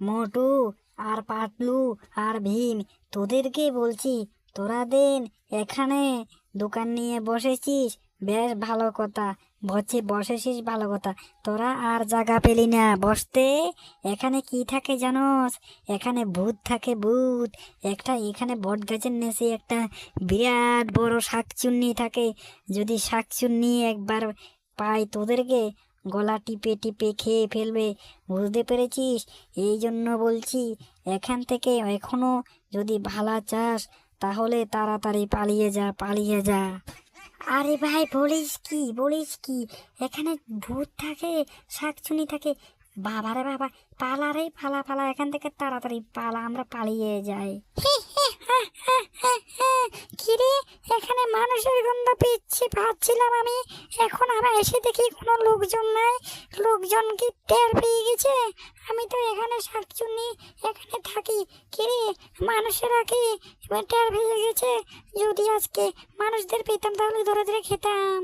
মোটু আর পাতলু আর ভীম, তোদেরকে বলছি, তোরা দেন এখানে দোকান নিয়ে বসেছিস, বেশ ভালো কথা। বসেছিস ভালো কথা, তোরা আর জায়গা পেলি না বসতে। এখানে কি থাকে জানোস? এখানে ভূত থাকে, ভূত। এখানে বট গাছের নেশে একটা বিরাট বড় শাকচুন্নি থাকে। যদি শাকচুন্নি একবার পাই তোদেরকে গলা টিপে টিপে খেয়ে ফেলবে, বুঝতে পেরেছিস? এই জন্য বলছি, এখান থেকে এখনো যদি ভালা চাস তাহলে তাড়াতাড়ি পালিয়ে যা, পালিয়ে যা। আরে ভাই, বলিস কি এখানে ভূত থাকে, শাকচুনি থাকে? বাবারে বাবা, পালা রে, পালা পালা এখান থেকে, তাড়াতাড়ি পালা, আমরা পালিয়ে যাই। কিরে, এখানে মানুষের গন্ধ পাচ্ছিলাম আমি, এখন আবার এসে দেখি কোনো লোকজন নাই। লোকজন কি টের পেয়ে গেছে আমি তো এখানে শাকচুন্নি এখানে থাকি? কিরে, মানুষেরা কি টের পেয়ে গেছে? যদি আজকে মানুষদের পেতাম তাহলে ধরে ধরে খেতাম।